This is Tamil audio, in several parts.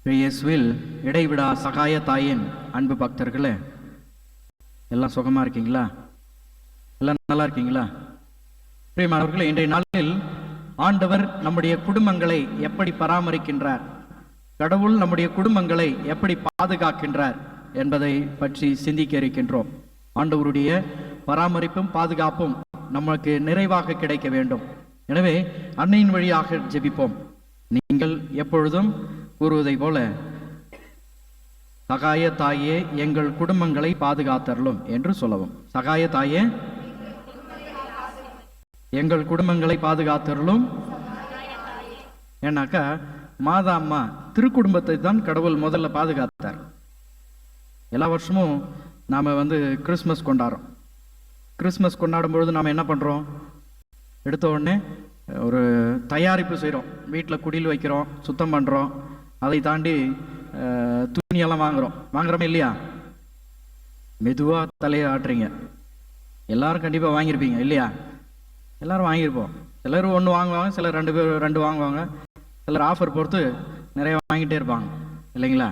இயேசுவில் இடைவிடா சகாய தாயின் அன்பு பக்தர்களே, எல்லாம் சுகமா இருக்கீங்களா? எல்லாம் நல்லா இருக்கீங்களா? பிரியமானவர்களே, இன்றைய நாளில் ஆண்டவர் நம்முடைய குடும்பங்களை எப்படி பராமரிக்கின்றார், கடவுள் நம்முடைய குடும்பங்களை எப்படி பாதுகாக்கின்றார் என்பதை பற்றி சிந்திக்க இருக்கின்றோம். ஆண்டவருடைய பராமரிப்பும் பாதுகாப்பும் நமக்கு நிறைவாக கிடைக்க வேண்டும். எனவே அன்னையின் வழியாக ஜெபிப்போம். நீங்கள் எப்பொழுதும் கூறுவதை போல, சகாய தாயே எங்கள் குடும்பங்களை பாதுகாத்தருளும் என்று சொல்லவும். சகாய தாயே எங்கள் குடும்பங்களை பாதுகாத்தருளும். ஏன்னாக்கா மாதா அம்மா திருக்குடும்பத்தை தான் கடவுள் முதல்ல பாதுகாத்தார். எல்லா வருஷமும் நாம் கிறிஸ்மஸ் கொண்டாடுறோம். கிறிஸ்மஸ் கொண்டாடும் பொழுது நாம் என்ன பண்ணுறோம்? எடுத்த உடனே ஒரு தயாரிப்பு செய்கிறோம். வீட்டில் குடில் வைக்கிறோம், சுத்தம் பண்ணுறோம். அதை தாண்டி துணியெல்லாம் வாங்குறோமே இல்லையா? மெதுவாக தலையை ஆட்டுறீங்க. எல்லாரும் கண்டிப்பாக வாங்கியிருப்பீங்க இல்லையா? எல்லாரும் வாங்கியிருப்போம். சிலர் ஒன்று வாங்குவாங்க, சிலர் ரெண்டு வாங்குவாங்க, சிலர் ஆஃபர் பொறுத்து நிறைய வாங்கிட்டே இருப்பாங்க இல்லைங்களா?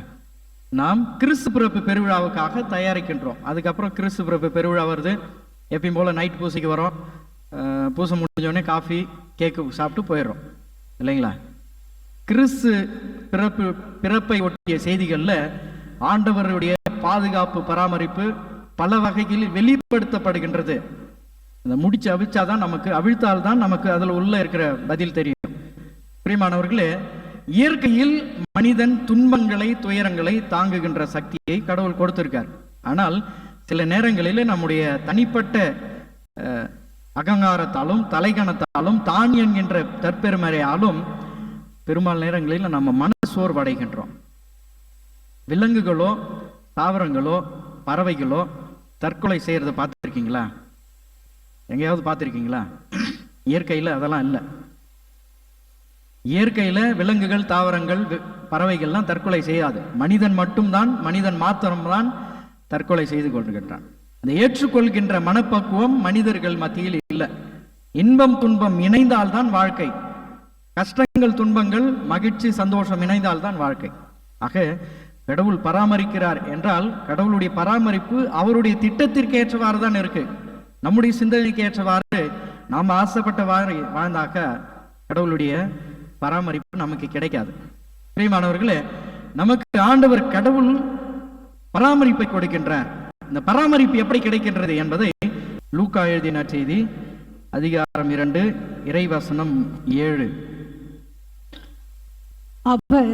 நாம் கிறிஸ்து பிறப்பு பெருவிழாவுக்காக தயாரிக்கின்றோம். அதுக்கப்புறம் கிறிஸ்து பிறப்பு பெருவிழா வருது. எப்பயும் போல் நைட் பூசைக்கு வரோம். பூசை முடிஞ்சோடனே காஃபி கேக்கு சாப்பிட்டு போயிடுறோம் இல்லைங்களா? கிறிஸ்து பிறப்பை ஒட்டிய செய்திகளில் ஆண்டவருடைய பாதுகாப்பு பராமரிப்பு பல வகைகளில் வெளிப்படுத்தப்படுகின்றது. இந்த முடிச்சு அவிழ்த்தால்தான் நமக்கு அதில் உள்ள இருக்கிற பதில் தெரியும். பிரியமானவர்களே, இயற்கையில் மனிதன் துன்பங்களை துயரங்களை தாங்குகின்ற சக்தியை கடவுள் கொடுத்திருக்கார். ஆனால் சில நேரங்களில் நம்முடைய தனிப்பட்ட அகங்காரத்தாலும் தலைகணத்தாலும் தான் என்கின்ற தற்பெருமையாலும் பெரும்பாலான நேரங்களில் நம்ம மனசோர்வடைகின்றோம். விலங்குகளோ தாவரங்களோ பறவைகளோ தற்கொலை செய்யறதை பார்த்துருக்கீங்களா? எங்கேயாவது பார்த்துருக்கீங்களா? இயற்கையில் அதெல்லாம் இல்லை. இயற்கையில் விலங்குகள் தாவரங்கள் பறவைகள்லாம் தற்கொலை செய்யாது. மனிதன் மாத்திரம்தான் தற்கொலை செய்து கொள்கின்றான். அந்த ஏற்றுக்கொள்கின்ற மனப்பக்குவம் மனிதர்கள் மத்தியில் இல்லை. இன்பம் துன்பம் இணைந்தால்தான் வாழ்க்கை. கஷ்டங்கள் துன்பங்கள் மகிழ்ச்சி சந்தோஷம் இணைந்தால்தான் வாழ்க்கை. ஆக கடவுள் பராமரிக்கிறார் என்றால் கடவுளுடைய பராமரிப்பு அவருடைய திட்டத்திற்கு ஏற்றவாறு தான் இருக்கு. நம்முடைய சிந்தனைக்கு ஏற்றவாறு நாம் ஆசைப்பட்டவாறு வாழ்ந்தாக்க கடவுளுடைய பராமரிப்பு நமக்கு கிடைக்காது. பிரியமானவர்களே, நமக்கு ஆண்டவர் கடவுள் பராமரிப்பை கொடுக்கின்றார். இந்த பராமரிப்பு எப்படி கிடைக்கின்றது என்பதை லூக்கா எழுதின செய்தி அதிகாரம் 2 இறைவசனம் 7. அவர்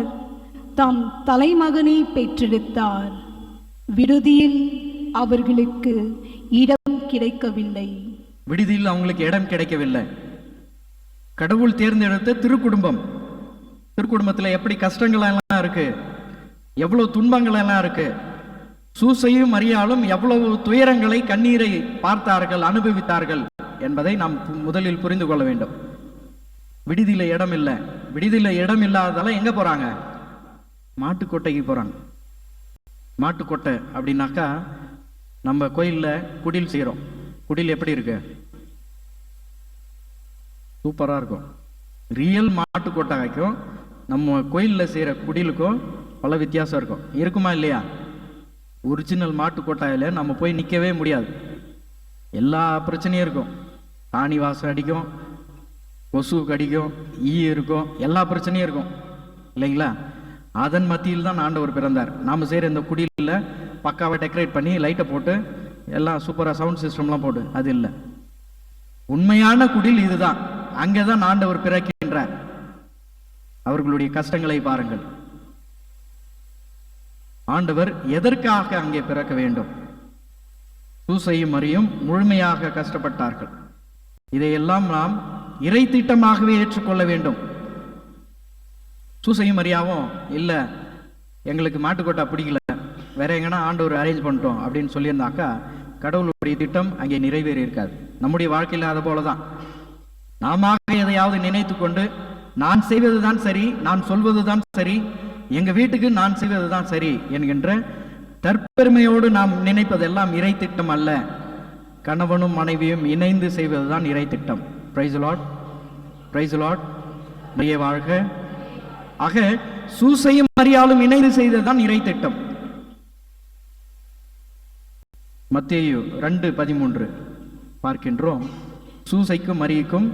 தாம் தலைமகனை பெற்றெடுத்தார், விடுதியில் அவர்களுக்கு இடம் கிடைக்கவில்லை. விடுதியில் அவங்களுக்கு இடம் கிடைக்கவில்லை. கடவுள் தேர்ந்தெடுத்த திருக்குடும்பத்தில் எப்படி கஷ்டங்கள் எல்லாம் இருக்கு, எவ்வளவு துன்பங்கள் எல்லாம் இருக்கு. சூசையும் மரியாளும் எவ்வளவு துயரங்களை கண்ணீரை பார்த்தார்கள், அனுபவித்தார்கள் என்பதை நாம் முதலில் புரிந்து கொள்ள வேண்டும். விடுதியில இடம் இல்லை. விடுதியில இடம் இல்லாததால எங்க போறாங்க? மாட்டுக்கொட்டைக்கு போறாங்க. மாட்டுக்கொட்டை அப்படின்னாக்கா நம்ம கோயில்ல குடில் செய்யறோம். குடில் எப்படி இருக்கு? சூப்பரா இருக்கும். ரியல் மாட்டுக்கொட்டைக்கும் நம்ம கோயில்ல செய்யற குடிலுக்கும் பல வித்தியாசம் இருக்குமா இல்லையா? ஒரிஜினல் மாட்டு கொட்டாயில நம்ம போய் நிற்கவே முடியாது. எல்லா பிரச்சனையும் இருக்கும். தானி வாசம் அடிக்கும், கொசு கடிக்கும், ஈ இருக்கும், எல்லா பிரச்சனையும் இருக்கும் இல்லைங்களா? அதன் மத்தியில் தான் ஆண்டவர் பிறந்தார். நாம் செய்கிற இந்த குடியில் பக்காவை டெக்கரேட் பண்ணி லைட்டை போட்டு எல்லாம் சூப்பராக சவுண்ட் சிஸ்டம்லாம் போட்டு அது இல்லை. உண்மையான குடில் இதுதான். அங்கே தான் ஆண்டவர் பிறக்கின்றார். அவர்களுடைய கஷ்டங்களை பாருங்கள். ஆண்டவர் எதற்காக அங்கே பிறக்க வேண்டும்? சூசையும் மரியும் முழுமையாக கஷ்டப்பட்டார்கள். இதையெல்லாம் நாம் இறை திட்டமாகவே ஏற்றுக்கொள்ள வேண்டும். சூசையும் மரியாவும் இல்லை எங்களுக்கு மாட்டுக்கொட்டா பிடிக்கல, வேற எங்கன்னா ஆண்டவர் அரேஞ்ச் பண்ணிட்டோம் அப்படின்னு சொல்லியிருந்தாக்கா கடவுளுடைய திட்டம் அங்கே நிறைவேறி இருக்காது. நம்முடைய வாழ்க்கையில் அது போலதான். நாம எதையாவது நினைத்து கொண்டு நான் செய்வதுதான் சரி, நான் சொல்வதுதான் சரி, எங்க வீட்டுக்கு நான் செய்வதுதான் சரி என்கின்ற தற்பெருமையோடு நாம் நினைப்பதெல்லாம் இறை திட்டம் அல்ல. கணவனும் மனைவியும் இணைந்து செய்வதுதான் இறை திட்டம். Price the Lord, praise the Lord. வாழ்க. ஆக சூசையும் மரியாளும் இணைந்து செய்ததுதான் இறை திட்டம். மத்தேயு 2:13 பார்க்கின்றோம். சூசைக்கும் மரியுக்கும்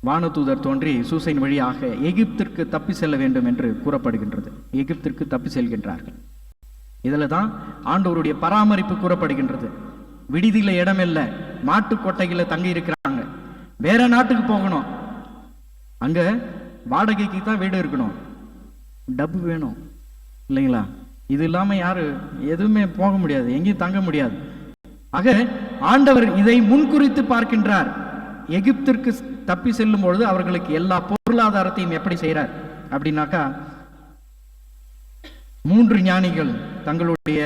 வானதூதர் தோன்றி சூசையின் வழியாக எகிப்திற்கு தப்பி செல்ல வேண்டும் என்று கூறப்படுகின்றது. எகிப்திற்கு தப்பி செல்கின்றார்கள். இதில் தான் ஆண்டவருடைய பராமரிப்பு கூறப்படுகின்றது. விடுதியில இடம் இல்லை, மாட்டு கொட்டைகளை தங்கி இருக்கிறாங்க. வேற நாட்டுக்கு போகணும், அங்க வாடகைக்கு தான் வீடு இருக்கணும், டப்பு வேணும் இல்லைங்களா? இது இல்லாம யாரு எதுவுமே போக முடியாது, எங்கேயும் தங்க முடியாது. ஆக ஆண்டவர் இதை முன்குறித்து பார்க்கின்றார். எகிப்திற்கு தப்பி செல்லும் பொழுது அவர்களுக்கு எல்லா பொருளாதாரத்தையும் எப்படி செய்யறார் அப்படின்னாக்கா, 3 ஞானிகள் தங்களுடைய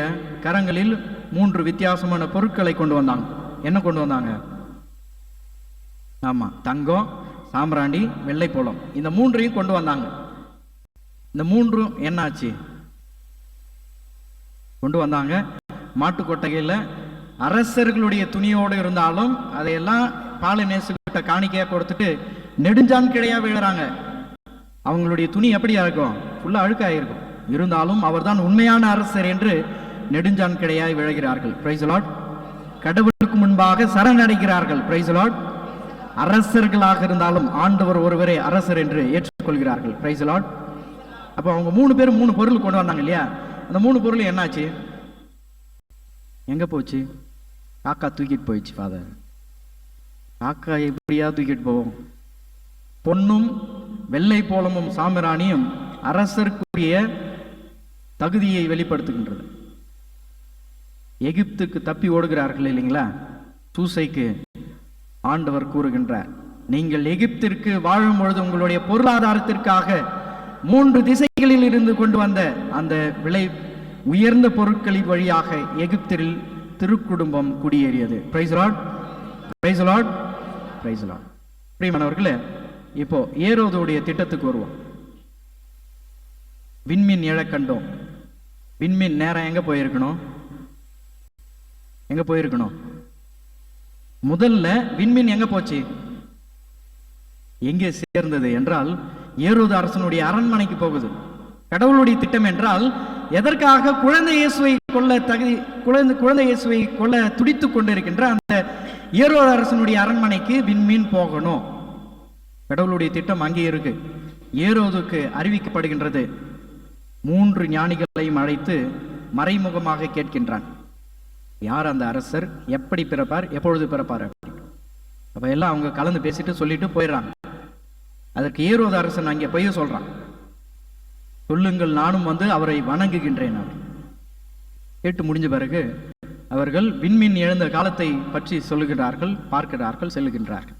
கரங்களில் 3 வித்தியாசமான பொருட்களை கொண்டு வந்தாங்க. என்ன கொண்டு வந்தாங்க? ஆமா, தங்கம், சாம்பிராணி, வெள்ளை போலம், இந்த 3ஐயும் கொண்டு வந்தாங்க. இந்த 3ம் என்ன ஆச்சு? கொண்டு வந்தாங்க. மாட்டு கொட்டகையில் அரசர்களுடைய துணியோடு இருந்தாலும் அதையெல்லாம் பாலநேசுகிட்ட காணிக்கையா கொடுத்துட்டு நெடுஞ்சான் கிடையா விழுறாங்க. அவங்களுடைய துணி எப்படியா இருக்கும்? ஃபுல்லா அழுக்காயிருக்கும். இருந்தாலும் அவர்தான் உண்மையான அரசர் என்று நெடுஞ்சான் கிடையாய் விழுகிறார்கள். Price Lord. கடவுளுக்கு முன்பாக சரணடைகிறார்கள். Price Lord. அரசர்களாக இருந்தாலும் ஆண்டவர் ஒருவரே அரசர் என்று ஏற்றுக்கொள்கிறார்கள். Price Lord. அப்போ அவங்க 3 பேரும் 3 பொருள் கொண்டு வந்தாங்க இல்லையா? அந்த 3 பொருள் என்னாச்சு? எங்க போச்சு? காக்கா தூக்கிட்டு போயிடுச்சு. ஃபாதர், காக்கா எப்படியா தூக்கிட்டு போவோம்? பொன்னும் வெள்ளை போலமும் சாம்பிராணியும் அரசருக்குரிய தகுதியை வெளிப்படுத்துகின்றது. எகிப்துக்கு தப்பி ஓடுகிறார்கள் இல்லைங்களா? சூசைக்கு ஆண்டவர் கூறுகின்றார், நீங்கள் எகிப்திற்கு வாழும் பொழுது உங்களுடைய பொருளாதாரத்திற்காக 3 திசைகளில் இருந்து கொண்டு வந்த அந்த விலை உயர்ந்த பொருட்களின் வழியாக எகிப்தில் திருக்குடும்பம் குடியேறியது. Praise Lord, praise Lord, praise Lord. பிரியமானவர்களே, இப்போ ஏரோதுடைய திட்டத்துக்கு வருவோம். விண்மீன் எழக் கண்டோம். விண்மீன் நேரம் எங்க போயிருக்கணும்? எங்க போயிருக்கணும்? முதல்ல விண்மீன் எங்க போச்சு? எங்கே சேர்ந்தது என்றால் ஏரோது அரசனுடைய அரண்மனைக்கு போகுது. கடவுளுடைய திட்டம் என்றால் எதற்காக குழந்தை இயேசுவை கொல்ல குழந்தை இயேசுவை கொல்ல துடித்துக் கொண்டிருக்கின்ற அந்த ஏரோது அரசனுடைய அரண்மனைக்கு விண்மீன் போகணும். கடவுளுடைய திட்டம் அங்கே இருக்கு. ஏரோதுக்கு அறிவிக்கப்படுகின்றது. 3 ஞானிகளையும் அழைத்து மறைமுகமாக கேட்கின்றான், யார் அந்த அரசர், எப்படி பிறப்பார், எப்பொழுது பிறப்பார். அப்ப எல்லாம் அவங்க கலந்து பேசிட்டு சொல்லிட்டு போயிடுறாங்க. அதற்கு ஏரோது அரசன் அங்கே போய் சொல்றான், சொல்லுங்கள், நானும் வந்து அவரை வணங்குகின்றேன். கேட்டு முடிஞ்ச பிறகு அவர்கள் விண்மீன் எழுந்த காலத்தை பற்றி சொல்லுகிறார்கள், பார்க்கிறார்கள், செல்லுகின்றார்கள்.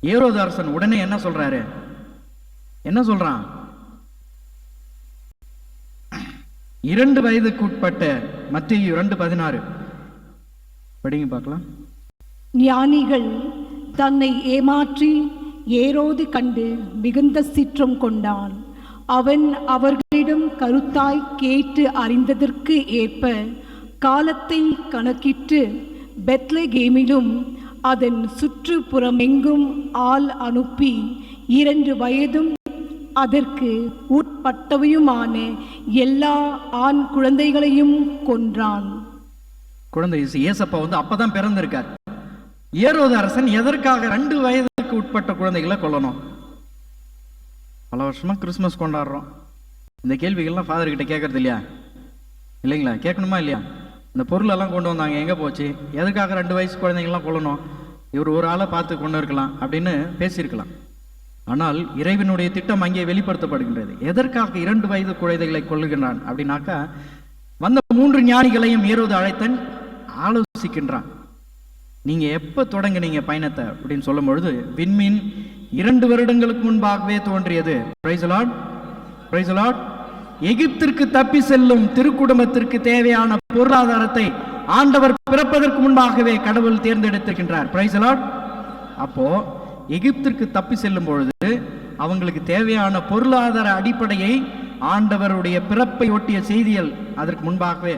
ஏரோது அரசன் உடனே என்ன சொல்றாரு? என்ன சொல்றான்? 2 வயதுக்கு உட்பட்ட மத்தேயு 2:16 படிங்க பார்க்கலாம். ஞானிகள் தன்னை ஏமாற்றி ஏரோது கண்டு மிகுந்த சிற்றம் கொண்டான். அவன் அவர்களிடம் கருத்தாய் கேட்டு அறிந்ததற்கு ஏற்ப காலத்தை கணக்கிட்டு பெத்லகேமிலும் அதன் சுற்றுப்புறமெங்கும் ஆள் அனுப்பி 2 வயதும் அதற்கு உட்பட்டவையுமான எல்லா ஆண் குழந்தைகளையும் கொன்றான். குழந்தை இயேசப்பா வந்து அப்பதான் பிறந்திருக்கார். ஏரோது அரசன் எதற்காக 2 வயதுக்கு உட்பட்ட குழந்தைகளை கொல்லணும்? பல வருஷமா கிறிஸ்துமஸ் கொண்டாடுறோம். இந்த கேள்விகள்லாம் ஃபாதர் கிட்ட கேட்கறது இல்லையா? இல்லைங்களா? கேட்கணுமா இல்லையா? இந்த பொருள் எல்லாம் கொண்டு வந்தாங்க, எங்க போச்சு? எதுக்காக 2 வயசு குழந்தைங்கள்லாம் கொல்லணும்? இவர் ஒரு ஆளை பார்த்து கொண்டு இருக்கலாம் அப்படின்னு பேசியிருக்கலாம். ஆனால் இறைவனுடைய திட்டம் அங்கே வெளிப்படுத்தப்படுகின்றது. எதற்காக 2 வயது குழந்தைகளை கொல்லுகின்றான் அப்படின்னாக்கா, வந்த 3 ஞானிகளையும் ஏரோது அழைத்தன் ஆலோசிக்கின்றான். நீங்க எப்ப தொடங்குனீங்க பயணத்தை அப்படின்னு சொல்லும் பொழுது, விண்மீன் 2 வருடங்களுக்கு முன்பாகவே தோன்றியது. Praise Lord, praise Lord. எகிப்திற்கு தப்பி செல்லும் திருக்குடும்பத்திற்கு தேவையான பொருளாதாரத்தை ஆண்டவர் பிறப்பதற்கு முன்பாகவே கடவுள் தேர்ந்தெடுத்திருக்கின்றார். Price Lord. அப்போ எகிப்திற்கு தப்பி செல்லும் பொழுது அவங்களுக்கு தேவையான பொருளாதார அடிப்படையை ஆண்டவருடைய பிறப்பை ஒட்டிய செய்திகள் அதற்கு முன்பாகவே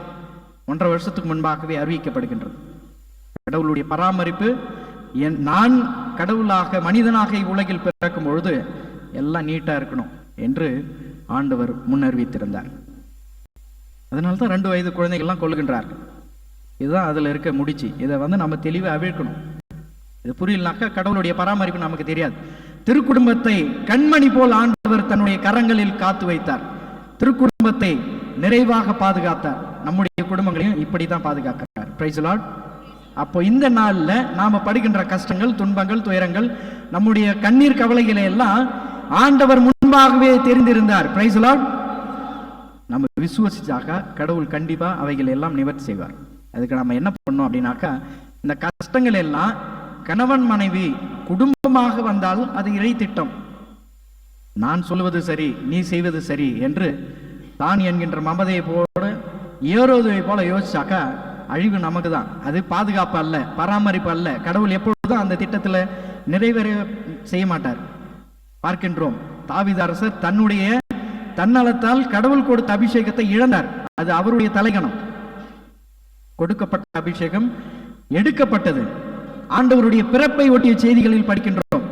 1.5 வருஷத்துக்கு முன்பாகவே அறிவிக்கப்படுகின்றது. கடவுளுடைய பராமரிப்பு, நான் கடவுளாக மனிதனாக உலகில் பிறக்கும் பொழுது எல்லாம் நீட்டா இருக்கணும் என்று ஆண்டவர் முன்னறிவித்திருந்தார். அதனால தான் 2 வயது குழந்தைகள்லாம் கொள்ளுகின்றார். இதுதான் அதில் இருக்க முடிச்சு. இதை நம்ம தெளிவாக அவிழ்க்கணும். இது புரியலனாக்கா கடவுளுடைய பராமரிப்பு நமக்கு தெரியாது. திருக்குடும்பத்தை கண்மணி போல் ஆண்டவர் தன்னுடைய கரங்களில் காத்து வைத்தார். திருக்குடும்பத்தை நிறைவாக பாதுகாத்தார். நம்முடைய குடும்பங்களையும் இப்படி தான் பாதுகாக்கிறார். Praise the Lord. அப்போ இந்த நாள்ல நாம படுகின்ற கஷ்டங்கள், துன்பங்கள், துயரங்கள், நம்முடைய கண்ணீர் கவலைகளை எல்லாம் ஆண்டவர் முன்பாகவே தெரிந்திருந்தார். Price the Lord. நம்ம விசுவாசிச்சாக கடவுள் கண்டிப்பா அவைகளை எல்லாம் நிவர்த்தி செய்வார். அதுக்கு நம்ம என்ன பண்ணோம் அப்படின்னாக்கா, இந்த கஷ்டங்கள் எல்லாம் கணவன் மனைவி குடும்பமாக வந்தால் அது இறை திட்டம். நான் சொல்வது சரி, நீ செய்வது சரி என்று தான் என்கின்ற மமதையை போல ஏரோதுவை போல யோசிச்சாக்கா அழிவு நமக்கு தான். அது பாதுகாப்பு அல்ல, பராமரிப்பு அல்ல. கடவுள் எப்பொழுதும் அந்த திட்டத்தில் நிறைவேற செய்ய மாட்டார். பார்க்கின்றோம், தாவீது அரசர் தன்னுடைய தன்னலத்தால் கடவுள் கொடுத்த அபிஷேகத்தை இழந்தார். அது அவருடைய தலைகணம். கொடுக்கப்பட்ட அபிஷேகம் எடுக்கப்பட்டது. ஆண்டவருடைய பிறப்பை ஒட்டிய செய்திகளில் படிக்கின்றோம்.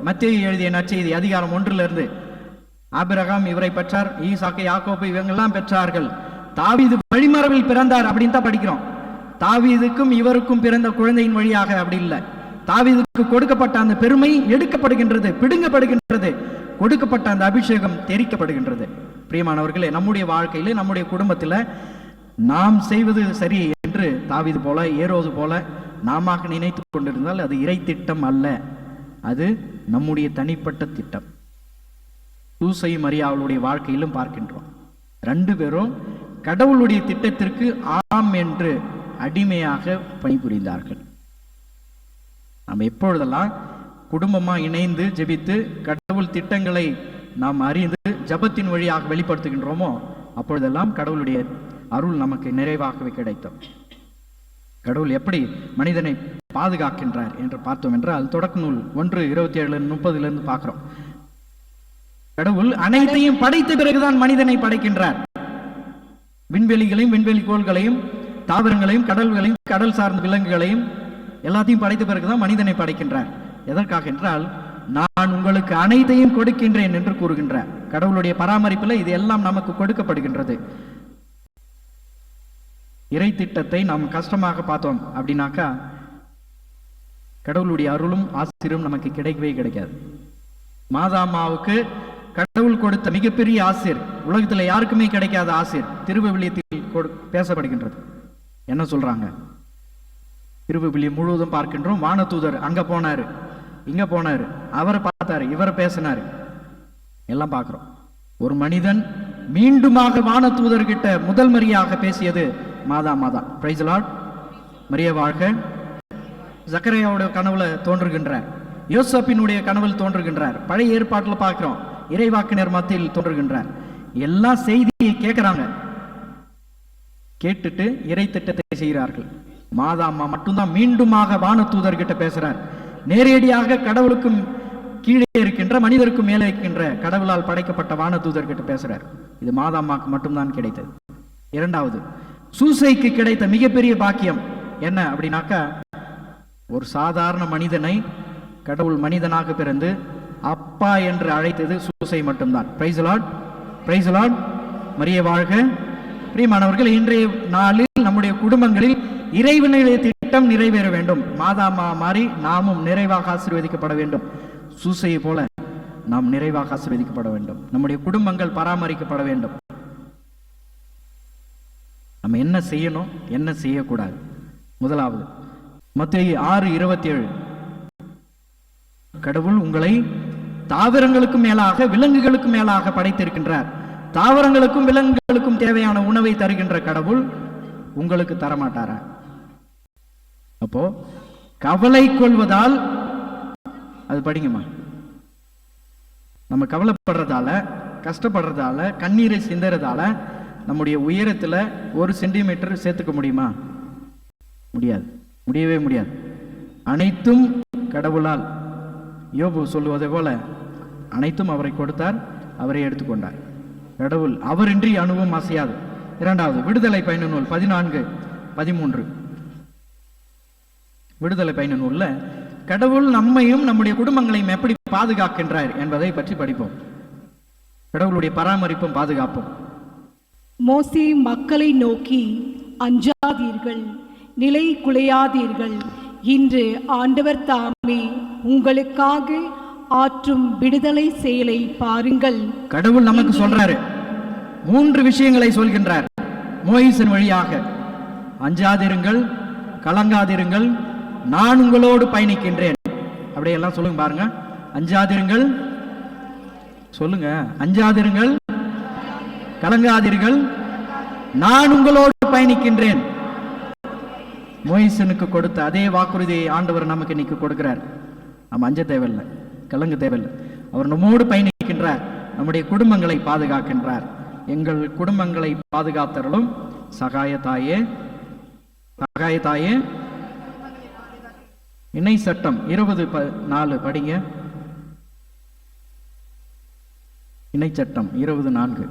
மத்தேயு எழுதிய நற்செய்தி அதிகாரம் 1 ஆபிரகாம் இவரை பெற்றார், ஈசாக்கு, யாக்கோபு இவங்கெல்லாம் பெற்றார்கள். தாவீது வழிமரபில் பிறந்தார் அப்படின்னு தான் படிக்கிறோம். தாவீதுக்கும் இவருக்கும் பிறந்த குழந்தையின் வழியாக அப்படி இல்லை. தாவீதுக்கு கொடுக்கப்பட்ட அந்த பெருமை எடுக்கப்படுகின்றது, பிடுங்கப்படுகின்றது. கொடுக்கப்பட்ட அந்த அபிஷேகம் தெரிக்கப்படுகின்றது. பிரியமானவர்களே, நம்முடைய வாழ்க்கையில, நம்முடைய குடும்பத்தில் நாம் செய்வது சரி என்று தாவீது போல, ஏரோது போல நாம நினைத்துக் கொண்டிருந்தால் அது இறை திட்டம் அல்ல, அது நம்முடைய தனிப்பட்ட திட்டம். சூசை மரியாளுடைய வாழ்க்கையிலும் பார்க்கின்றோம். 2 பேரும் கடவுளுடைய திட்டத்திற்கு ஆம் என்று அடிமையாக பணிபுரிந்தார்கள். நாம் எப்பொழுதெல்லாம் குடும்பமா இணைந்து ஜெபித்து கடவுள் திட்டங்களை நாம் அறிந்து ஜபத்தின் வழியாக வெளிப்படுத்துகின்றோமோ அப்பொழுதெல்லாம் கடவுளுடைய அருள் நமக்கு நிறைவாகவே கிடைத்தோம். கடவுள் எப்படி மனிதனை பாதுகாக்கின்றார் என்று பார்த்தோம் என்றால், தொடக்க நூல் 1:27-30 பார்க்கிறோம். கடவுள் அனைத்தையும் படைத்த பிறகுதான் மனிதனை படைக்கின்றார். விண்வெளிகளையும், விண்வெளி கோள்களையும், தாவரங்களையும், கடல்களையும், கடல் சார்ந்த விலங்குகளையும் எல்லாத்தையும் படைத்த பிறகுதான் மனிதனை படைக்கின்றார். எதற்காக என்றால், நான் உங்களுக்கு அனைத்தையும் கொடுக்கின்றேன் என்று கூறுகின்றார். கடவுளுடைய பராமரிப்பில் இது எல்லாம் நமக்கு கொடுக்கப்படுகின்றது. இறை திட்டத்தை நாம் கஷ்டமாக பார்த்தோம் அப்படின்னாக்கா கடவுளுடைய அருளும் ஆசிரும் நமக்கு கிடைக்கவே கிடைக்காது. மாதாமாவுக்கு கடவுள் கொடுத்த மிகப்பெரிய ஆசிர், உலகத்தில் யாருக்குமே கிடைக்காத ஆசிர் திருவிவிலியத்தில் பேசப்படுகின்றது. என்ன சொல்றாங்க? திருவிவிலியம் முழுவதும் பார்க்கின்றோம். வானதூதர் அங்க போனாரு, இங்க போனாரு, அவரை பார்த்தாரு, இவரை பேசினாரு, எல்லாம் பார்க்கிறோம். ஒரு மனிதன் மீண்டுமாக வானதூதர்கிட்ட முதல் மரியாக பேசியது மாதா. Price the Lord. மரியா வாழ்க. ஜக்கரியாவுடைய கனவுல தோன்றுகின்றார், யோசப்பினுடைய கனவில் தோன்றுகின்றார், பழைய ஏற்பாட்டில் பார்க்கிறோம், இறைவாக்கினர் மத்தியில் தோன்றுகின்றார். எல்லா செய்தியை கேட்கிறாங்க, கேட்டுட்டு இறை திட்டத்தை செய்கிறார்கள். மாதாம்மா மட்டும்தான் மீண்டுமாக வானதூதர்கிட்ட பேசுறார். நேரடியாக கடவுளுக்கும் கீழே இருக்கின்ற மனிதருக்கும் மேலே இருக்கின்ற கடவுளால் படைக்கப்பட்ட வானதூதர்கிட்ட பேசுறார். இது மாதாம்மாக்கு மட்டும்தான் கிடைத்தது. 2வது, சூசைக்கு கிடைத்த மிகப்பெரிய பாக்கியம் என்ன அப்படின்னாக்கா, ஒரு சாதாரண மனிதனை கடவுள் மனிதனாக பிறந்து அப்பா என்று அழைத்தது சூசை மட்டும்தான். Price the Lord. Praise the Lord. Maria வாழ்க. பிரியமானவர்கள், இன்றைய நாளில் நம்முடைய குடும்பங்களில் இறைவனுடைய திட்டம் நிறைவேற வேண்டும். மாதாமா மாறி நாமும் நிறைவாக ஆசீர்வதிக்கப்பட வேண்டும். சூசையை போல நாம் நிறைவாக ஆசீர்வதிக்கப்பட வேண்டும். நம்முடைய குடும்பங்கள் பராமரிக்கப்பட வேண்டும். நம்ம என்ன செய்யணும், என்ன செய்யக்கூடாது? முதலாவது, மத்தேயு 6:27, கடவுள் உங்களை தாவரங்களுக்கும் மேலாக, விலங்குகளுக்கும் மேலாக படைத்திருக்கின்றார். தாவரங்களுக்கும் விலங்குகளுக்கும் தேவையான உணவை தருகின்ற கடவுள் உங்களுக்கு தரமாட்டாரா? அப்போ கவலை கொள்வதால், அது படிங்கம்மா, நம்ம கவலைப்படுறதால, கஷ்டப்படுறதால, கண்ணீரை சிந்தறதால நம்முடைய உயரத்துல 1 சென்டிமீட்டர் சேர்த்துக்க முடியுமா? முடியாது, முடியவே முடியாது. அனைத்தும் கடவுளால். யோபு சொல்லுவதை போல அனைத்தும் அவரை கொடுத்தார், அவரை எடுத்துக்கொண்டார். கடவுள் அவரின்றி அணுவும் அசையாது. 2வது, விடுதலை பயண நூல் 14:13. விடுதலை பயண நூல்ல கடவுள் நம்மையும் நம்முடைய குடும்பங்களையும் எப்படி பாதுகாக்கின்றார் என்பதை பற்றி படிப்போம். கடவுளுடைய பராமரிப்பும் பாதுகாப்பும். மோசே மக்களை நோக்கி, அஞ்சாதீர்கள், நிலை குலையாதீர்கள். இன்று ஆண்டவர் தாமே உங்களுக்காக ஆற்றும் விடுதலை செயலை பாருங்கள். கடவுள் நமக்கு சொல்றாரு, 3 விஷயங்களை சொல்கின்றார் மோயிசன் வழியாக. அஞ்சாதிருங்கள், கலங்காதிருங்கள், நான் உங்களோடு பயணிக்கின்றேன். அப்படியெல்லாம் சொல்லுங்க பாருங்க. அஞ்சாதிருங்கள் சொல்லுங்க, அஞ்சாதிருங்கள், கலங்காதிருங்கள், நான் உங்களோடு பயணிக்கின்றேன். மோயிசனுக்கு கொடுத்த அதே வாக்குறுதியை ஆண்டவர் நமக்கு இன்னைக்கு கொடுக்கிறார். நம்ம அஞ்ச தேவையில்லை, கலங்க தேவையில்லை. அவர் நம்மோடு பயணிக்கின்றார், நம்முடைய குடும்பங்களை பாதுகாக்கின்றார். எங்கள் குடும்பங்களை பாதுகாத்தரலும் சகாய தாயே, சகாய தாயே. இணை சட்டம் 20:4 படிங்க. இணை சட்டம் 20:4.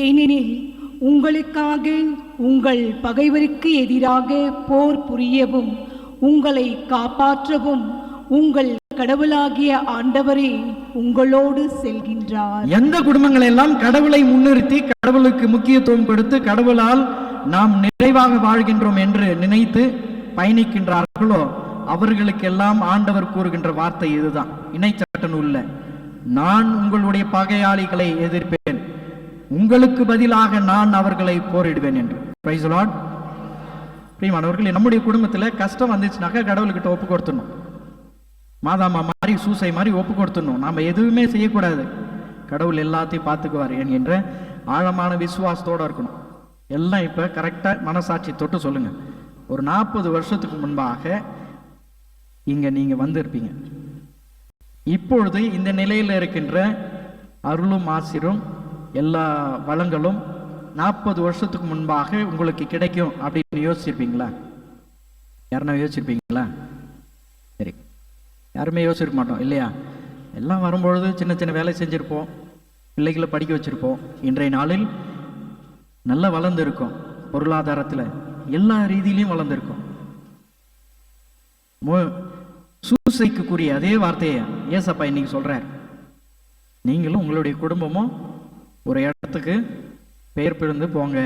ஏனெனில் உங்களுக்காக உங்கள் பகைவருக்கு எதிராக போர் புரியவும் உங்களை காப்பாற்றவும் உங்கள் கடவுளாகிய ஆண்டவரே உங்களோடு செல்கின்றார். எந்த குடும்பங்கள் எல்லாம் கடவுளை முன்னிறுத்தி கடவுளுக்கு முக்கியத்துவம் கொடுத்து கடவுளால் நாம் நிறைவாக வாழ்கின்றோம் என்று நினைத்து பயணிக்கின்றார்களோ அவர்களுக்கெல்லாம் ஆண்டவர் கூறுகின்ற வார்த்தை இதுதான். இணைச்சட்ட நூல்ல, நான் உங்களுடைய பகையாளிகளை எதிர்ப்பேன், உங்களுக்கு பதிலாக நான் அவர்களை போரிடுவேன் என்று. Price the Lord. பிரியமானவர்களே, நம்முடைய குடும்பத்துல கஷ்டம் வந்துச்சுனாக்கா கடவுள்கிட்ட ஒப்பு கொடுத்துடணும். மாதாமா மாதிரி, சூசை மாதிரி ஒப்பு கொடுத்துடணும். நாம எதுவுமே செய்யக்கூடாது, கடவுள் எல்லாத்தையும் பார்த்துக்குவார் என்கின்ற ஆழமான விசுவாசத்தோட இருக்கணும். எல்லாம் இப்ப கரெக்டா மனசாட்சி தொட்டு சொல்லுங்க. ஒரு 40 வருஷத்துக்கு முன்பாக இங்க நீங்க வந்திருப்பீங்க. இப்பொழுது இந்த நிலையில இருக்கின்ற அருளும் ஆசிரும் எல்லா வளங்களும் 40 வருஷத்துக்கு முன்பாக உங்களுக்கு கிடைக்கும் அப்படின்னு யோசிச்சிருப்பீங்களா? யாருன்னா யோசிச்சிருப்பீங்களா? சரி, யாருமே யோசிச்சிருக்க மாட்டோம் இல்லையா? எல்லாம் வரும்பொழுது சின்ன சின்ன வேலை செஞ்சிருப்போம், பிள்ளைகளை படிக்க வச்சிருப்போம். இன்றைய நாளில் நல்லா வளர்ந்துருக்கும், பொருளாதாரத்தில் எல்லா ரீதியிலையும் வளர்ந்துருக்கும். சூசைக்குரிய அதே வார்த்தையை ஏசப்பா இன்னைக்கு சொல்றார். நீங்களும் உங்களுடைய குடும்பமும் ஒரு இடத்துக்கு பெயர் பிறந்து போங்க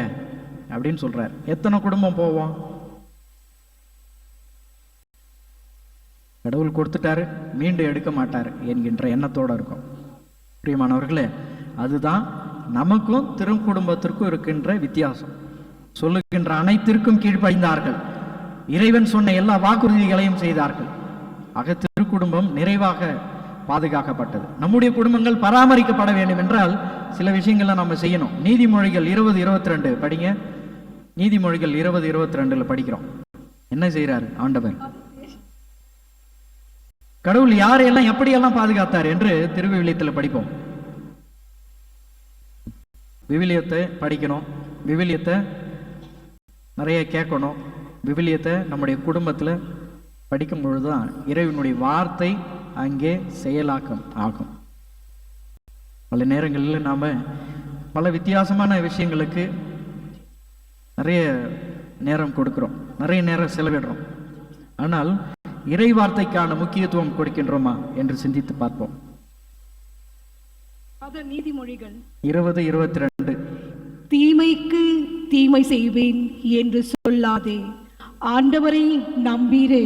அப்படின்னு சொல்றார். எத்தனை குடும்பம் போவோம்? கடவுள் கொடுத்துட்டாரு, மீண்டும் எடுக்க மாட்டார் என்கின்ற எண்ணத்தோட இருக்கும். பிரியமானவர்களே, அதுதான் நமக்கும் திருக்குடும்பத்திற்கும் இருக்கின்ற வித்தியாசம். சொல்லுகின்ற அனைத்திற்கும் கீழ்ப்படிந்தார்கள், இறைவன் சொன்ன எல்லா வாக்குறுதிகளையும் செய்தார்கள். ஆக திருக்குடும்பம் நிறைவாக பாதுகாக்கப்பட்டது. நம்முடைய குடும்பங்கள் பராமரிக்கப்பட வேண்டும் என்றால் சில விஷயங்களை நம்ம செய்யணும். நீதிமொழிகள் 20:22 படிங்க. நீதிமொழிகள் 20:22 படிக்கிறோம். என்ன செய்யறாரு ஆண்டவர்? கடவுள் யாரையெல்லாம் எப்படியெல்லாம் பாதுகாத்தார் என்று திருவிவிலியத்தில் படிப்போம். விவிலியத்தை படிக்கணும், விவிலியத்தை நிறைய கேட்கணும். விவிலியத்தை நம்முடைய குடும்பத்தில் படிக்கும் பொழுதுதான் இறைவனுடைய வார்த்தை அங்கே செயலாக்கம் ஆகும். பல நேரங்களில் நாம் பல வித்தியாசமான விஷயங்களுக்கு நிறைய நேரம் கொடுக்கிறோம், நிறைய நேரம் செலவிடுறோம். ஆனால் இறை வார்த்தைக்கான முக்கியத்துவம் கொடுக்கின்றோமா என்று சிந்தித்து பார்ப்போம். நீதிமொழிகள் 20:22. தீமைக்கு தீமை செய்வேன் என்று சொல்லாதே, ஆண்டவரை நம்பிரு,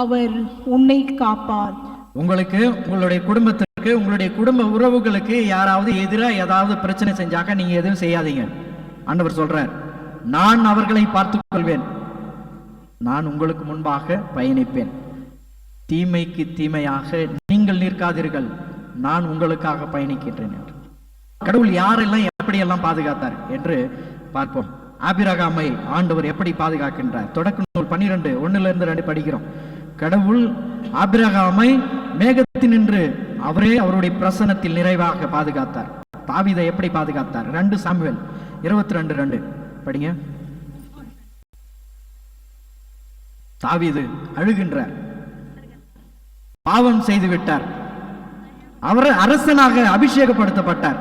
அவர் உன்னை காப்பார். உங்களுக்கு, உங்களுடைய குடும்பத்திற்கு, உங்களுடைய குடும்ப உறவுகளுக்கு யாராவது எதிராக ஏதாவது பிரச்சனை செஞ்சாக்க நீங்க எதுவும் செய்யாதீங்க. ஆண்டவர் சொல்றார், நான் அவர்களை பார்த்துக் கொள்வேன், நான் உங்களுக்கு முன்பாக பயணிப்பேன். தீமைக்கு தீமையாக நீங்கள் நிற்காதீர்கள், நான் உங்களுக்காக பயணிக்கின்றேன் என்று. கடவுள் யாரெல்லாம் எப்படியெல்லாம் பாதுகாத்தார் என்று பார்ப்போம். ஆபிரகாமை ஆண்டவர் எப்படி பாதுகாக்கின்றார்? தொடக்க நூல் 12:1-2 படிக்கிறோம். கடவுள் ஆபிரகாமை மேகத்தினின்று அவரே அவருடைய பிரசன்னத்தில் நிறைவாக பாதுகாத்தார். தாவீதை எப்படி பாதுகாத்தார்? 2 சாமுவேல் 22:2 படிங்க. தாவீது அழுகின்றார், பாவம் செய்து விட்டார், அவர் அரசனாக அபிஷேகப்படுத்தப்பட்டார்.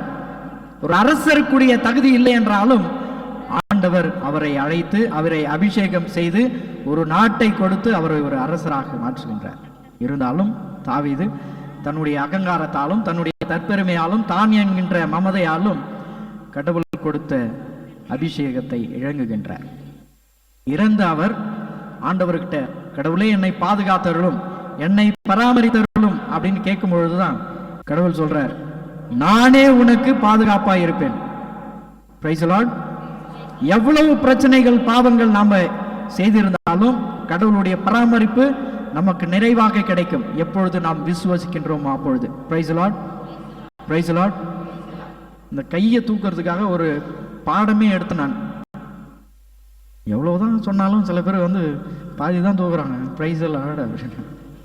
ஒரு அரசருக்குரிய தகுதி இல்லை என்றாலும் ஆண்டவர் அவரை அழைத்து அவரை அபிஷேகம் செய்து ஒரு நாட்டை கொடுத்து அவரை ஒரு அரசராக மாற்றுகின்றார். இருந்தாலும் தாவீது தன்னுடைய அகங்காரத்தாலும் தன்னுடைய தற்பெருமையாலும் தான் என்கின்ற மமதையாலும் கடவுள் கொடுத்த அபிஷேகத்தை இழங்குகின்றார். இறந்த அவர் ஆண்டவர்கிட்ட கடவுளே என்னை பாதுகாத்தருளும், என்னை பராமரித்தருளும் அப்படின்னு கேட்கும் பொழுதுதான் கடவுள் சொல்றார், நானே உனக்கு பாதுகாப்பாய் இருப்பேன். Price the Lord. எவ்வளவு பிரச்சனைகள் பாவங்கள் நாம செய்திருந்தாலும் கடவுளுடைய பராமரிப்பு நமக்கு நிறைவாக கிடைக்கும் எப்பொழுது நாம் விசுவாசிக்கின்றோமோ அப்பொழுது. Price the Lord. Praise the Lord. இந்த கையை தூக்குறதுக்காக ஒரு பாடமே எடுத்து நான் எவ்வளவுதான் சொன்னாலும் சில பேர் வந்து பாதி தான் தூக்குறாங்க. Praise the Lord.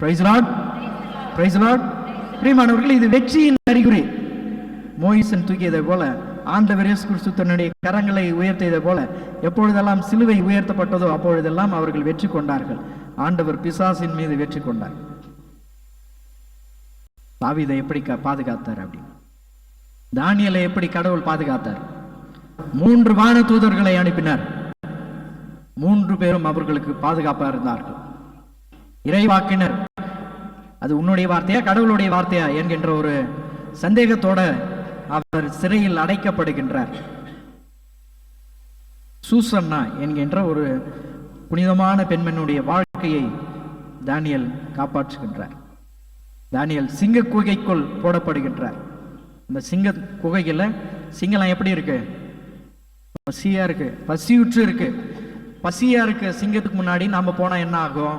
Praise the Lord. Praise the Lord. பிரியமானவர்களே, இது வெற்றியின் அறிகுறி. மோயிசன் தூக்கியதை போல ஆண்டவர் இயேசு கிறிஸ்து தன்னுடைய கரங்களை உயர்த்தியதை போல எப்பொழுதெல்லாம் சிலுவை உயர்த்தப்பட்டதோ அப்பொழுதெல்லாம் அவர்கள் வெற்றி கொண்டார்கள். ஆண்டவர் பிசாசின் மீது வெற்றி கொண்டார். தாவீதை எப்படி பாதுகாத்தார் அப்படி, தானியேலை எப்படி கடவுள் பாதுகாத்தார்? 3 வான தூதர்களை அனுப்பினார். 3 பேரும் அவர்களுக்கு பாதுகாப்பா இருந்தார்கள். இறைவாக்கினர், அது உன்னுடைய வார்த்தையா கடவுளுடைய வார்த்தையா என்கின்ற ஒரு சந்தேகத்தோட அவர் சிறையில் அடைக்கப்படுகின்றார். சூசன்னா என்கின்ற ஒரு புனிதமான பெண்மனுடைய வாழ்க்கையை தானியேல் காப்பாற்றுகின்றார். தானியேல் சிங்க குகைக்குள் போடப்படுகின்றார். இந்த சிங்க குகையில சிங்கலாம் எப்படி இருக்கு? பசியா இருக்கு, பசியுற்று இருக்கு. பசியா இருக்கு சிங்கத்துக்கு முன்னாடி நாம போனா என்ன ஆகும்?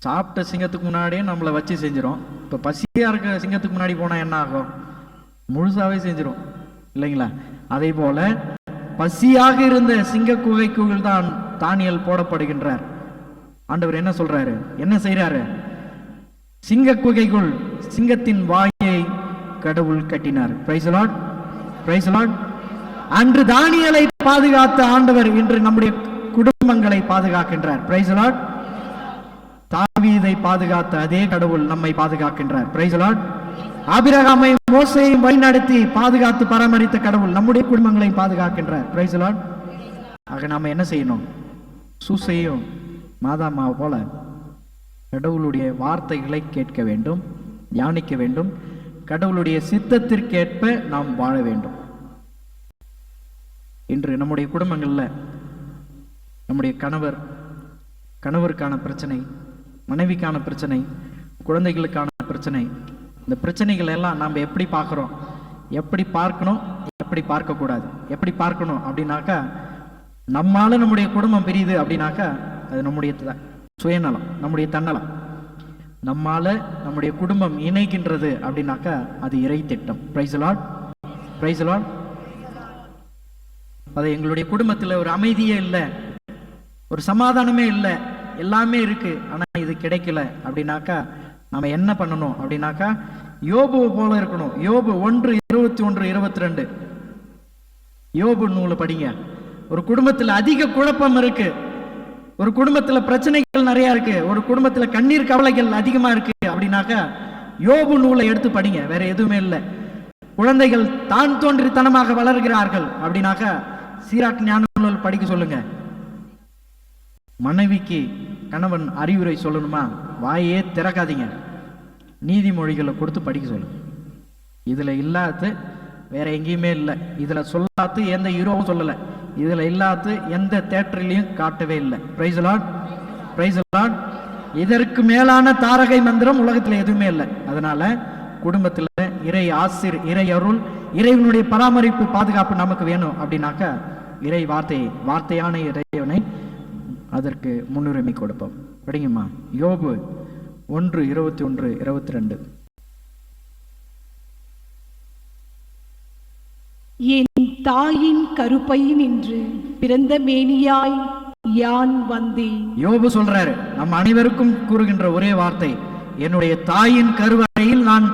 சாப்பிட்ட சிங்கத்துக்கு முன்னாடியே நம்மளை வச்சு செஞ்சிடும். இப்போ பசியா இருக்க சிங்கத்துக்கு முன்னாடி போனா என்ன ஆகும்? முழுசாவே செஞ்சிடும் இல்லைங்களா? அதே போல பசியாக இருந்த சிங்க குகைக்குள் தான் தானியேல் போடப்படுகின்றார். ஆண்டவர் என்ன சொல்றாரு, என்ன செய்யறாரு? சிங்க குகைக்குள் சிங்கத்தின் வாயை கடவுள் கட்டினார். Price the Lord. Praise the Lord. அன்று தானியேலை பாதுகாத்த ஆண்டவர் இன்று நம்முடைய குடும்பங்களை பாதுகாக்கின்றார். Price the Lord. தாவீதை பாதுகாத்த அதே கடவுள் நம்மை பாதுகாக்கின்றார். Price the Lord. ஆபிரகாமை மோசேயையும் வழிநடத்தி பாதுகாத்து பராமரித்த கடவுள் நம்முடைய குடும்பங்களை பாதுகாக்கின்றார். Price the Lord. ஆக நாம என்ன செய்யணும்? சூசையும் மாதாமாவை போல கடவுளுடைய வார்த்தைகளை கேட்க வேண்டும், தியானிக்க வேண்டும், கடவுளுடைய சித்தத்திற்கேற்ப நாம் வாழ வேண்டும். இன்று நம்முடைய குடும்பங்கள்ல நம்முடைய கணவருக்கான பிரச்சனை, மனைவிக்கான பிரச்சனை, குழந்தைகளுக்கான பிரச்சனை, இந்த பிரச்சனைகள் எல்லாம் நாம் எப்படி பார்க்குறோம், எப்படி பார்க்கணும், எப்படி பார்க்கக்கூடாது. எப்படி பார்க்கணும் அப்படின்னாக்கா, நம்மால நம்முடைய குடும்பம் பிரியுது அப்படின்னாக்கா அது நம்முடைய சுயநலம், நம்முடைய தன்னலம். நம்மால நம்முடைய குடும்பம் இணைக்கின்றது அப்படின்னாக்கா அது இறை திட்டம். Price the Lord. Praise the Lord. அது எங்களுடைய குடும்பத்தில் ஒரு அமைதியே இல்லை, ஒரு சமாதானமே இல்லை, எல்லாமே இருக்கு ஆனா இது கிடைக்கல அப்படின்னாக்கா நாம என்ன பண்ணணும் அப்படின்னாக்கா யோபு போல இருக்கணும். யோபு 1:21-22 யோபு நூலை படிங்க. ஒரு குடும்பத்துல அதிக குழப்பம் இருக்கு, ஒரு குடும்பத்துல பிரச்சனைகள் நிறைய இருக்கு, ஒரு குடும்பத்துல கண்ணீர் கவலைகள் அதிகமா இருக்கு அப்படின்னாக்கா யோபு நூலை எடுத்து படிங்க. வேற எதுவுமே இல்லை. குழந்தைகள் தான் தோன்றித்தனமாக வளர்கிறார்கள் அப்படின்னாக்கா சீராக் ஞான நூல் படிக்க சொல்லுங்க. மனைவிக்கு கணவன் அறிவுரை சொல்லணுமா, வாயே திறக்காதீங்க, நீதிமொழிகளை கொடுத்து படிக்க சொல்லுங்க. இதுல இல்லாத வேற எங்கேயுமே இல்லை. இதுல சொல்லாது எந்த ஹீரோவும் சொல்லல, இதுல இல்லாத எந்த தேட்டரிலையும் காட்டவே இல்லை. Price the Lord. Praise the Lord. இதற்கு மேலான தாரகை மந்திரம் உலகத்துல எதுவுமே இல்லை. அதனால குடும்பத்துல இறை இறை அருள், இறைவனுடைய பராமரிப்பு, பாதுகாப்பு நமக்கு வேணும் அப்படின்னாக்கா இறை வார்த்தையான இறைவனை அதற்கு முன்னுரிமை கொடுப்போம். படிங்கம்மா. யோபு 1:21-22. என் தாயின் கருப்பையில் நின்று பிறந்த மேனியாய் யான் வந்தேன். யோபு சொல்றாரு, நம் அனைவருக்கும் கூறுகின்ற ஒரே வார்த்தை, என்னுடைய தாயின் கருவறையில் நான்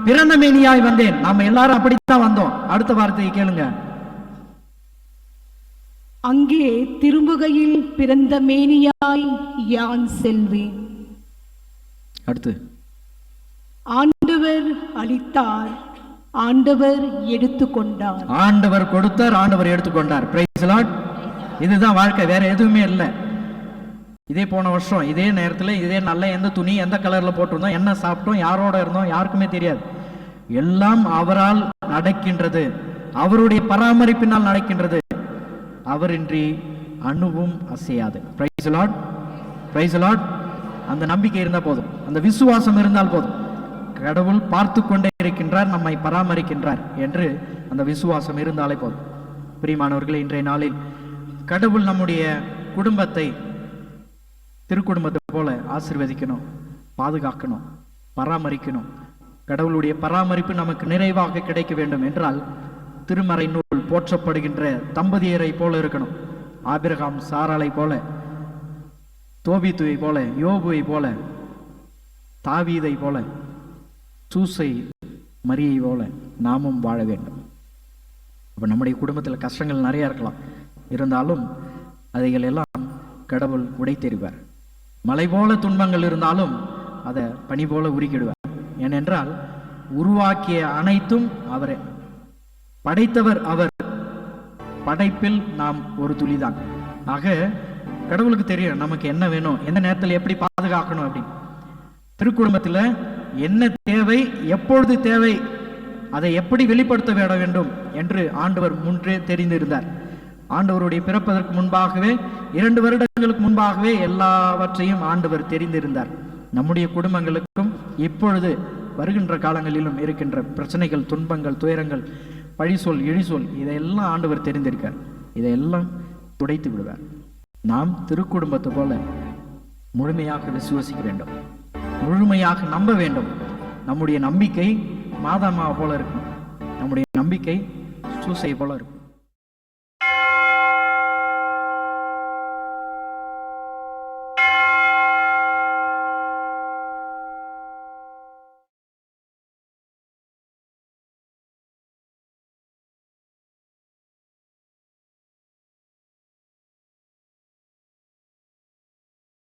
பிறந்த மேனியாய் வந்தேன். நாம எல்லாரும் அப்படித்தான் வந்தோம். அடுத்த வார்த்தையை கேளுங்க. அங்கே திரும்புகையில் பிறந்த மேனியாய் யான் செல்வேன். அடுத்து, ஆண்டவர் அளித்தார், ஆண்டவர் எடுத்துக்கொண்டார். ஆண்டவர் கொடுத்தார், ஆண்டவர் எடுத்துக்கொண்டார். Price the Lord. இதுதான் வாழ்க்கை, வேற எதுவுமே இல்லை. இதே போன வருஷம் இதே நேரத்தில் இதே நல்ல எந்த துணி எந்த கலரில் போட்டிருந்தோம், என்ன சாப்பிட்டோம், யாரோட இருந்தோம், யாருக்குமே தெரியாது. எல்லாம் அவரால் நடக்கின்றது, அவருடைய பராமரிப்பினால் நடக்கின்றது. அவரின்றி அணுவும் அசையாது. Price the Lord, praise the Lord. அந்த நம்பிக்கை இருந்தால் போதும், அந்த விசுவாசம் இருந்தால் போதும். கடவுள் பார்த்து கொண்டே இருக்கின்றார், நம்மை பராமரிக்கின்றார் என்று அந்த விசுவாசம் இருந்தாலே போதும். பிரியமானவர்களே, இன்றைய நாளில் கடவுள் நம்முடைய குடும்பத்தை திருக்குடும்பத்தை போல ஆசீர்வதிக்கணும், பாதுகாக்கணும், பராமரிக்கணும். கடவுளுடைய பராமரிப்பு நமக்கு நிறைவாக கிடைக்க வேண்டும் என்றால் திருமறை நூல் போற்றப்படுகின்ற தம்பதியரை போல இருக்கணும். ஆபிரகாம் சாராளை போல, தோபித்துவை போல, யோபுவை போல, தாவீதை போல, சூசை மரியை போல நாமும் வாழ வேண்டும். அப்போ நம்முடைய குடும்பத்தில் கஷ்டங்கள் நிறையா இருக்கலாம், இருந்தாலும் அதைகள் எல்லாம் கடவுள் உடைத்தெறிவார். மலை போல துன்பங்கள் இருந்தாலும் அதை பனி போல உருக்கிடுவார். ஏனென்றால் உருவாக்கிய அனைத்தும் அவரே, படைத்தவர் அவர், படைப்பில் நாம் ஒரு துளிதான். ஆக கடவுளுக்கு தெரியும் நமக்கு என்ன வேணும், எந்த நேரத்தில் எப்படி பாதுகாக்கணும் அப்படின்னு. திருக்குடும்பத்தில் என்ன தேவை, எப்பொழுது தேவை, அதை எப்படி வெளிப்படுத்த விட வேண்டும் என்று ஆண்டவர் முன்றே தெரிந்திருந்தார். ஆண்டவருடைய பிறப்பதற்கு முன்பாகவே 2 வருடங்களுக்கு முன்பாகவே எல்லாவற்றையும் ஆண்டவர் தெரிந்திருந்தார். நம்முடைய குடும்பங்களுக்கும் இப்பொழுது வருகின்ற காலங்களிலும் இருக்கின்ற பிரச்சனைகள், துன்பங்கள், துயரங்கள், பழிசொல், இழிசொல், இதையெல்லாம் ஆண்டவர் தெரிந்திருக்கார். இதையெல்லாம் துடைத்து விடுவார். நாம் திருக்குடும்பத்தை போல முழுமையாக விசுவசிக்க வேண்டும், முழுமையாக நம்ப வேண்டும். நம்முடைய நம்பிக்கை மாதாமா போல இருக்கும், நம்முடைய நம்பிக்கை சூசை போல இருக்கும்.